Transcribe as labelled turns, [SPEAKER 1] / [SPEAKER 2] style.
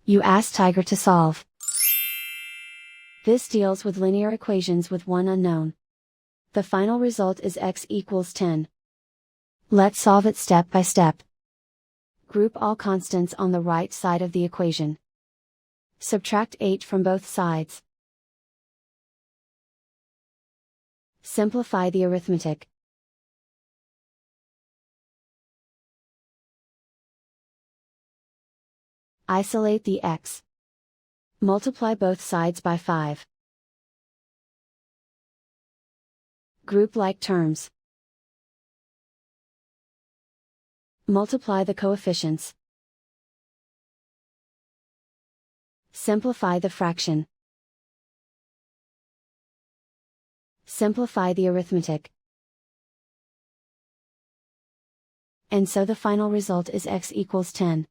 [SPEAKER 1] You ask Tiger to solve. This deals with linear equations with one unknown. The final result is x equals 10. Let's solve it step by step. Group all constants on the right side of the equation. Subtract 8 from both sides. Simplify the arithmetic. Isolate the x. Multiply both sides by 5. Group like terms. Multiply the coefficients. Simplify the fraction. Simplify the arithmetic. And so the final result is x equals 10.